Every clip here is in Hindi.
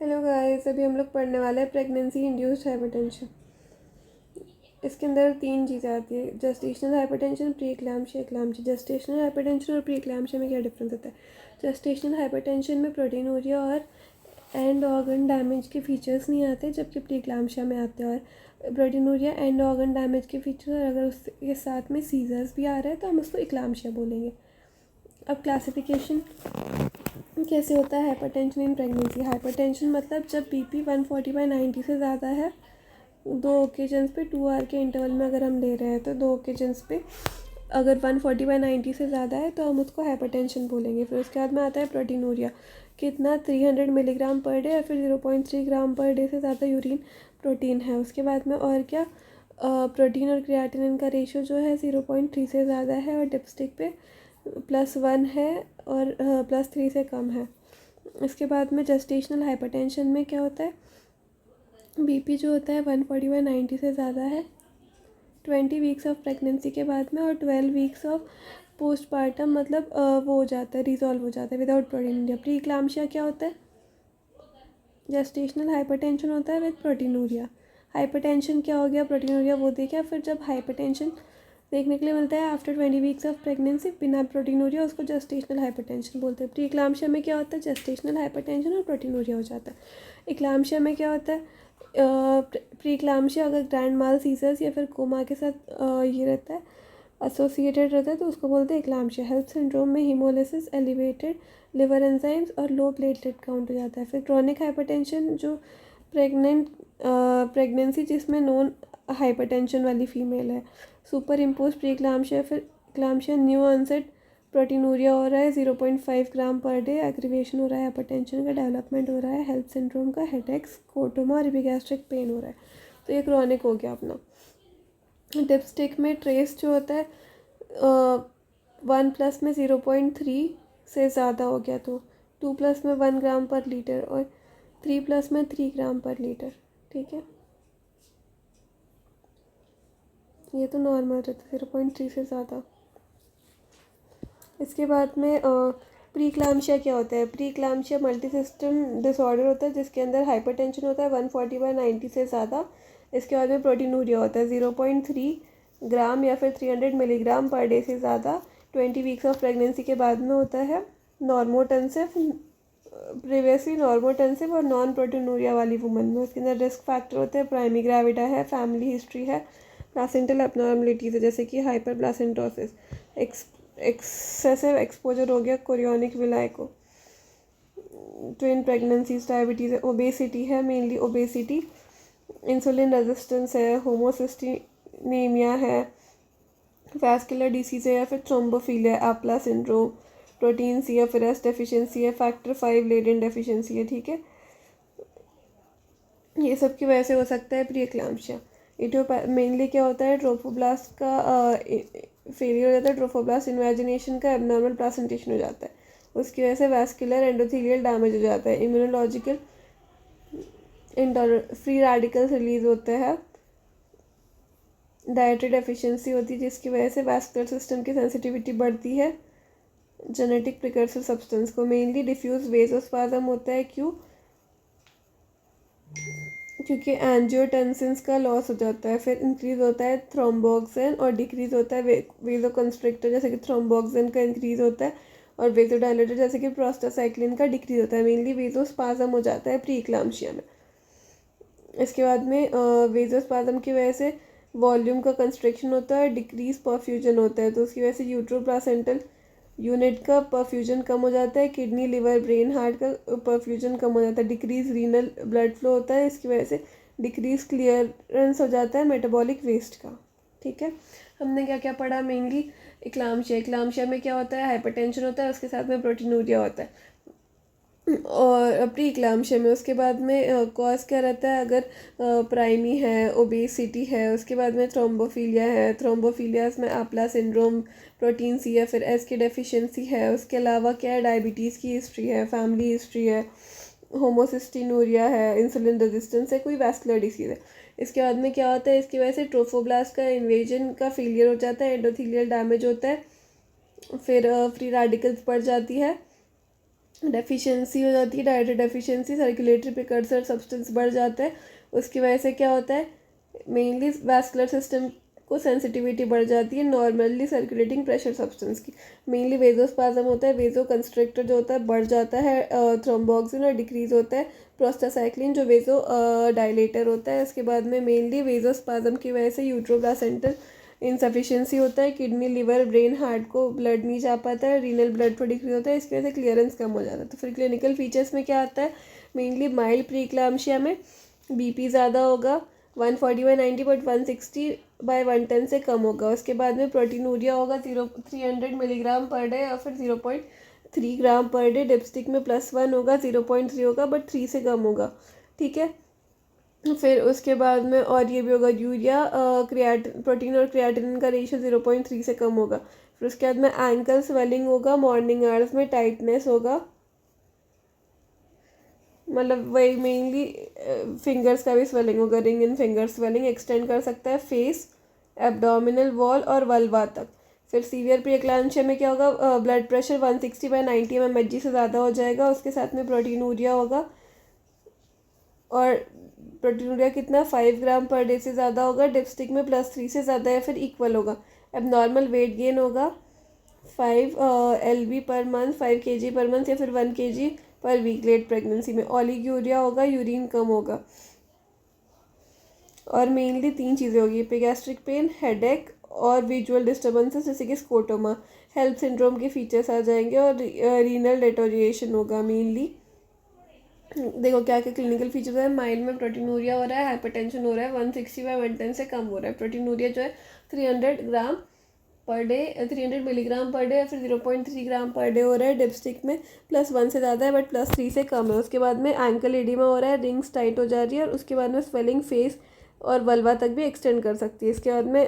हेलो गाइस, अभी हम लोग पढ़ने वाले हैं प्रेगनेंसी इंड्यूस्ड हाइपरटेंशन। इसके अंदर 3 चीज़ें आती है, gestational hypertension, pre eclampsia, eclampsia. Gestational hypertension और प्री एक्लैम्शिया में क्या डिफरेंस होता है? जेस्टेशनल हाइपरटेंशन में प्रोटीनूरिया और एंड ऑर्गन डैमेज के फीचर्स नहीं आते, जबकि प्री एक्लैम्शिया में आते हैं। और प्रोटीनूरिया एंड ऑर्गन डैमेज के फीचर्स, और अगर उसके साथ में सीजर्स भी आ रहा है तो हम उसको एक्लैम्शिया बोलेंगे। अब क्लासिफिकेशन कैसे होता है हाइपरटेंशन इन प्रेगनेंसी? हाइपरटेंशन मतलब जब बीपी 140/90 से ज़्यादा है, 2 ओकेजन्स पे 2 आवर के इंटरवल में अगर हम ले रहे हैं तो 2 ओकेजन्स पे अगर 140/90 से ज़्यादा है तो हम उसको हाइपरटेंशन बोलेंगे। फिर उसके बाद में आता है प्रोटीनूरिया, कितना 300 मिलीग्राम पर डे या फिर 0.3 ग्राम पर डे से ज़्यादा यूरिन प्रोटीन है। उसके बाद में और क्या, प्रोटीन और क्रिएटिनिन का रेशियो जो है 0.3 से ज़्यादा है और डिपस्टिक पे +1 है और +3 से कम है। इसके बाद में जेस्टेशनल हाइपरटेंशन में क्या होता है, बीपी जो होता है 140/90 से ज़्यादा है 20 वीक्स ऑफ प्रेगनेंसी के बाद में, और 12 वीक्स ऑफ पोस्टपार्टम, मतलब वो हो जाता है, रिजॉल्व हो जाता है विदाउट प्रोटीनूरिया। प्री इक्लाम्शिया क्या होता है? जेस्टेशनल हाइपरटेंशन होता है विद प्रोटीनूरिया। हाइपरटेंशन क्या हो गया, प्रोटीनूरिया वो देखा। फिर जब हाइपरटेंशन देखने के लिए मिलता है आफ्टर 20 वीक्स ऑफ प्रेगनेंसी बिना प्रोटीनूरिया, उसको जेस्टेशनल हाइपरटेंशन बोलते हैं। प्री इक्लाम्शिया में क्या होता है, जेस्टेशनल हाइपरटेंशन और प्रोटीनूरिया हो जाता है। इक्लाम्शिया में क्या होता है, प्री इक्लाम्शिया अगर ग्रैंड माल सीजर्स या फिर कोमा के साथ ये रहता है, एसोसिएटेड रहता है, तो उसको बोलते हैं इक्लाम्शिया। हेल्प सिंड्रोम में हीमोलिसिस, एलिवेटेड लिवर एंजाइम्स और लो प्लेटलेट काउंट हो जाता है। फिर क्रॉनिक हाइपरटेंशन जो प्रेगनेंसी जिसमें नॉन हाइपरटेंशन वाली फीमेल है, सुपर इम्पोज प्री इक्लाम्शिया। फिर इक्लाम्शिया न्यू ऑनसेट प्रोटीनूरिया हो रहा है 0.5 ग्राम पर डे, एग्रीवेशन हो रहा है, हाइपरटेंशन का डेवलपमेंट हो रहा है, हेल्प सिंड्रोम का, हेडेक्स, कोटोमा और एपिगैस्ट्रिक पेन हो रहा है। तो ये क्रॉनिक हो गया अपना। डिपस्टिक में ट्रेस जो होता है 1+ में 0.3 से ज़्यादा हो गया तो 2+ में 1 ग्राम पर लीटर और 3+ में 3 ग्राम पर लीटर। ठीक है, ये तो नॉर्मल रहता है 0.3 से ज़्यादा। इसके बाद में प्री क्लैम्शिया क्या होता है? प्री क्लैम्शिया मल्टी सिस्टम डिसऑर्डर होता है जिसके अंदर हाइपरटेंशन होता है 140/90 से ज़्यादा। इसके बाद में प्रोटीनूरिया होता है 0.3 ग्राम या फिर 300 मिलीग्राम पर डे से ज़्यादा 20 वीक्स ऑफ प्रेगनेंसी के बाद में होता है। नॉर्मोटेंसिव, प्रीवियसली नॉर्मोटेंसिव और नॉन प्रोटीनूरिया वाली वुमन में उसके अंदर रिस्क फैक्टर होते हैं, प्राइमरी ग्रेविटा है, फैमिली हिस्ट्री है, प्लासेंटल एबनॉर्मलिटीज़ है जैसे कि हाइपर प्लासेंटोसिस, एक्सेसिव एक्सपोजर हो गया कोरियोनिक विलाय को, ट्विन प्रेगनेंसीज, डायबिटीज़ है, ओबेसिटी है, मेनली ओबेसिटी, इंसुलिन रेजिस्टेंस है, होमोसिस्टीनीमिया है, वैस्कुलर डिसीज़ है या फिर थ्रोम्बोफीलिया, एप्ला सिंड्रोम, प्रोटीन सी या फिर एस डेफिशिएंसी है, फैक्टर 5 लेडेन डेफिशिएंसी है। ठीक है, ये सब की वजह से हो सकता है प्री एक्लाम्शिया। मेनली क्या होता है, ट्रोफोब्लास्ट का फेलियर हो जाता है, ट्रोफोब्लास्ट इन्वेजिनेशन का एबनॉर्मल प्लासेंटेशन हो जाता है, उसकी वजह से वैस्कुलर एंडोथेलियल डैमेज हो जाता है, इम्यूनोलॉजिकल फ्री रेडिकल्स रिलीज होते हैं, डाइटरी डेफिशिएंसी होती है जिसकी वजह से वैस्कुलर सिस्टम की सेंसिटिविटी बढ़ती है जेनेटिक प्रिकर्सर सब्सटेंस को, मेनली डिफ्यूज वेसोस्पाज्म होता है। क्यों? क्योंकि एंजियोटेंसिन्स का लॉस हो जाता है। फिर इंक्रीज होता है थ्रोम्बोक्सिन और डिक्रीज होता है वेजोकंस्ट्रिक्टर जैसे कि थ्रोम्बोक्सिन का इंक्रीज होता है, और वेजोडाइलेटर जैसे कि प्रोस्टासाइक्लिन का डिक्रीज होता है। मेनली वेजोस्पाज्म हो जाता है प्री इक्लाम्शिया में। इसके बाद में वेजोस्पाज्म की वजह से वॉल्यूम का कंस्ट्रिक्शन होता है, डिक्रीज परफ्यूजन होता है, तो उसकी वजह से यूट्रोप्लासेंटल यूनिट का परफ्यूजन कम हो जाता है, किडनी, लिवर, ब्रेन, हार्ट का परफ्यूजन कम हो जाता है, डिक्रीज रीनल ब्लड फ्लो होता है, इसकी वजह से डिक्रीज क्लियरेंस हो जाता है मेटाबॉलिक वेस्ट का। ठीक है, हमने क्या क्या पढ़ा? मेनली इक्लाम्शिया। इक्लाम्शिया में क्या होता है, हाइपरटेंशन होता है, उसके साथ में प्रोटीनूरिया होता है, और प्री इक्लाम्शिया में उसके बाद में कॉज क्या रहता है, अगर प्राइमी है, ओबेसिटी है, उसके बाद में थ्रोम्बोफीलिया है, थ्रोम्बोफीलिया में एप्ला सिंड्रोम, प्रोटीन सी या फिर एस की डेफिशिएंसी है, उसके अलावा क्या है, डायबिटीज़ की हिस्ट्री है, फैमिली हिस्ट्री है, होमोसिस्टीनूरिया है, इंसुलिन रेजिस्टेंस है, कोई वैस्कुलर डिसीज़ है। इसके बाद में क्या होता है, इसकी वजह से ट्रोफोब्लास्ट का इन्वेजन का फेलियर हो जाता है, एंडोथेलियल डैमेज होता है, फिर फ्री रेडिकल्स बढ़ जाती है, डेफिशिएंसी हो जाती है, directory deficiency, circulatory precursor substance बढ़ जाता है, उसकी वजह से क्या होता है, मेनली वैस्कुलर सिस्टम को सेंसिटिविटी बढ़ जाती है नॉर्मली सर्कुलेटिंग प्रेशर सब्सटेंस की। मेनली वेजोस्पाज्म होता है, वेजो कंस्ट्रिक्टर जो होता है बढ़ जाता है, थ्रोम्बोक्सिन और डिक्रीज होता है प्रोस्टासाइक्लिन जो वेजो डायलेटर होता है। इसके बाद में मेनली वेजोस्पाज्म की वजह से यूट्रोप्लासेंटल इनसफिशिएंसी होता है, किडनी लिवर ब्रेन हार्ट को ब्लड नहीं जा पाता है, रीनल ब्लड फ्लो डिक्रीज होता है, इसकी वजह से क्लियरेंस कम हो जाता है। तो फिर क्लिनिकल फीचर्स में क्या आता है, मेनली माइल्ड प्रीक्लाम्शिया में बीपी ज़्यादा होगा 140/90 बट 160/110 से कम होगा। उसके बाद में प्रोटीनूरिया होगा 300 मिलीग्राम पर डे या फिर 0.3 ग्राम पर डे। डिपस्टिक में +1 होगा, 0.3 होगा बट 3 से कम होगा, ठीक है। फिर उसके बाद में और ये भी होगा यूरिया प्रोटीन और क्रिएटिनिन का रेशियो 0.3 से कम होगा। फिर उसके बाद में एंकल स्वेलिंग होगा, मॉर्निंग आवर्स में टाइटनेस होगा, मतलब वही मेनली फिंगर्स का भी स्वेलिंग होगा, ring in finger swelling extend कर सकता है फेस, एब्डोमिनल वॉल और वल्वा तक। फिर सीवियर प्रीएक्लाम्शिया में क्या होगा, ब्लड प्रेशर 160/90 mmHg से ज़्यादा हो जाएगा। उसके साथ में प्रोटीनूरिया होगा, और प्रोटीनूरिया कितना 5 ग्राम पर डे से ज़्यादा होगा। डिपस्टिक में +3 से ज़्यादा या फिर इक्वल होगा। एबनॉर्मल वेट गेन होगा 5 LB per month, 5 kg per month या फिर 1 kg पर वीक लेट प्रेगनेंसी में। ओलिगोरिया होगा, यूरिन कम होगा। और मेनली 3 चीज़ें होगी, एपिगैस्ट्रिक पेन, हेडेक और विजुअल डिस्टर्बेंसेस जैसे कि स्कोटोमा, हेल्प सिंड्रोम के फीचर्स आ जाएंगे, और रीनल डेटोरिएशन होगा। मेनली देखो क्या क्या क्लिनिकल फीचर्स है, माइल्ड में प्रोटीनूरिया हो रहा है, हाइपरटेंशन हो रहा है, 160/110 से कम हो रहा है। प्रोटीनूरिया जो है 300 ग्राम per day, 300 milligram per day या फिर 0.3 ग्राम पर डे हो रहा है। डिपस्टिक में +1 से ज़्यादा है बट +3 से कम है। उसके बाद में एंकल एडिमा हो रहा है, रिंग्स टाइट हो जा रही है, और उसके बाद में स्वेलिंग फेस और वल्वा तक भी एक्सटेंड कर सकती है। इसके बाद में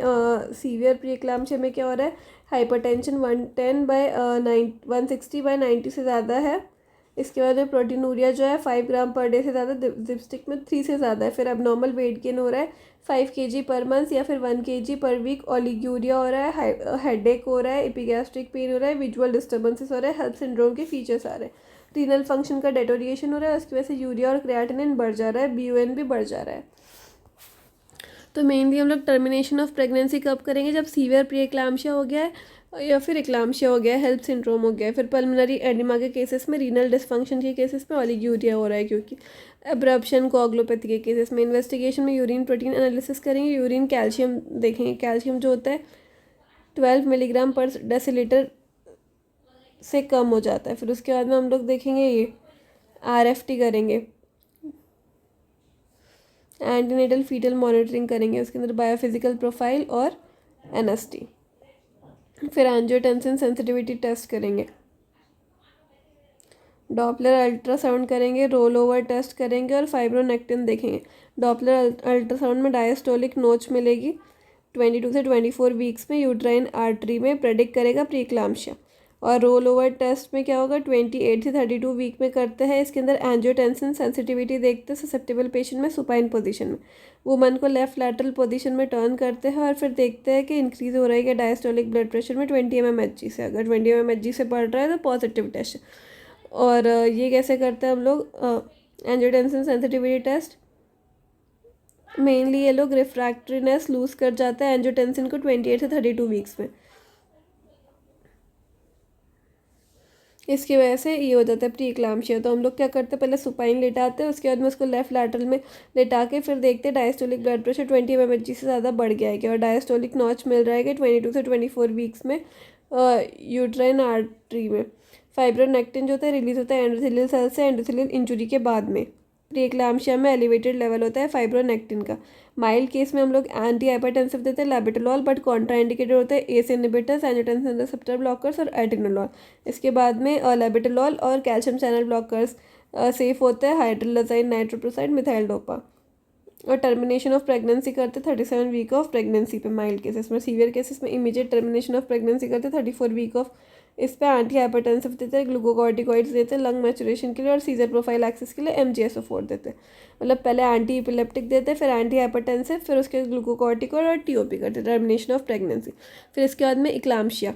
सीवियर प्रीएक्लाम्शिया में क्या हो रहा है, हाइपरटेंशन 160/90 से ज़्यादा है। इसके बाद में प्रोटीनूरिया जो है 5 ग्राम पर डे से ज़्यादा, डिपस्टिक में 3 से ज़्यादा है। फिर एबनॉर्मल वेट गेन हो रहा है 5 kg पर मंथ या फिर 1 kg पर वीक। ओलिग्यूरिया हो रहा है, हेडेक हो रहा है, एपिगैस्ट्रिक पेन हो रहा है, विजुअल डिस्टर्बेंसेस हो रहा है, हेल्प सिंड्रोम के फीचर्स आ रहे हैं, रीनल फंक्शन का डेटोरिएशन हो रहा है, उसकी वजह से यूरिया और क्रिएटिनिन बढ़ जा रहा है, BUN भी बढ़ जा रहा है। तो मेनली हम लोग टर्मिनेशन ऑफ प्रेगनेंसी कब करेंगे, जब सीवियर प्री एक्लाम्शिया हो गया है या फिर एक्लाम्शिया हो गया है, हेल्प सिंड्रोम हो गया है। फिर पल्मोनरी एडिमा के केसेस में, रीनल डिसफंक्शन के केसेस में, ओलिग्यूरिया हो रहा है क्योंकि एब्रप्शन कोआगुलोपैथी के केसेस में। इन्वेस्टिगेशन में यूरिन प्रोटीन एनालिसिस करेंगे, यूरिन कैल्शियम देखेंगे, कैल्शियम जो होता है 12 मिलीग्राम पर डेसीलीटर से कम हो जाता है। फिर उसके बाद में हम लोग देखेंगे ये RFT करेंगे, एंटीनेटल फीटल मॉनिटरिंग करेंगे, उसके अंदर बायोफिजिकल प्रोफाइल और NST। फिर एंजियोटेंसिन सेंसिटिविटी टेस्ट करेंगे, डॉपलर अल्ट्रासाउंड करेंगे, रोल ओवर टेस्ट करेंगे और फाइब्रोनेक्टिन देखेंगे। डॉपलर अल्ट्रासाउंड में डायस्टोलिक नोच मिलेगी 22 से 24 वीक्स में यूट्राइन आर्टरी में, प्रेडिक्ट करेगा प्रीक्लाम्शिया। और रोल ओवर टेस्ट में क्या होगा, 28 से 32 वीक में करते हैं। इसके अंदर एंजियोटेंसिन सेंसिटिविटी देखते हैं ससेप्टेबल पेशेंट में, सुपाइन पोजीशन में, वुमन को लेफ्ट लैटरल पोजीशन में टर्न करते हैं और फिर देखते हैं कि इंक्रीज हो रहा है क्या डायस्टोलिक ब्लड प्रेशर में 20 mmHg से। अगर 20 mmHg से बढ़ रहा है तो पॉजिटिव टेस्ट। और ये कैसे करते हैं हम लोग, एंजियोटेंसिन सेंसिटिविटी टेस्ट, मेनली ये लोग रिफ्रैक्टरीनेस लूज कर जाता है एंजियोटेंसिन को 28 से 32 वीक्स में, इसकी वजह से ये हो जाता है प्री एक्लाम्शिया। तो हम लोग क्या करते हैं, पहले सुपाइन लेटाते हैं, उसके बाद में उसको लेफ्ट लैटरल में लेटा के फिर देखते हैं डायस्टोलिक ब्लड प्रेशर 20 mmHg से ज़्यादा बढ़ गया है क्या, और डायस्टोलिक नॉच मिल रहा है कि 22 से 24 वीक्स में यूट्राइन आर्टरी में। फाइब्रोनेक्टिन जो होता है रिलीज होता है एंडोथेलियल सेल से एंडोथेलियल इंजुरी के बाद में। प्री एक्लाम्शिया में एलिवेटेड लेवल होता है फाइब्रोनेक्टिन का। माइल्ड केस में हम लोग एंटी हाइपरटेंसिव देते हैं लाबेटोलॉल, बट कॉन्ट्राइंडिकेटेड होते हैं S inhibitors, angiotensin receptor blockers और एटिनोलॉल। इसके बाद में लाबेटोलॉल और कैल्शियम चैनल ब्लॉकर्स सेफ होते हैं, हाइड्रोलाजाइन, नाइट्रोप्रोसाइड, मिथाइल डोपा। और टर्मिनेशन ऑफ प्रेगनेंसी करते 37 वीक ऑफ प्रेगनेंसी पे माइल्ड केसेस में। सीवियर केसेस में इमीडिएट टर्मिनेशन ऑफ प्रेगनेंसी करते 34 वीक ऑफ। इस पे एंटी हाइपरटेंसिव देते हैं, ग्लूकोकॉर्टिकॉइड्स देते हैं लंग मैचुरेशन के लिए, और सीजर प्रोफाइल एक्सेस के लिए MGSO4 देते हैं। मतलब पहले एंटी इपिलेप्टिक देते हैं, फिर एंटी हाइपरटेंसिव, फिर उसके ग्लूकोकॉर्टिकॉइड और TOP करते हैं, टर्मिनेशन ऑफ प्रेगनेंसी। फिर इसके बाद में इक्लाम्शिया,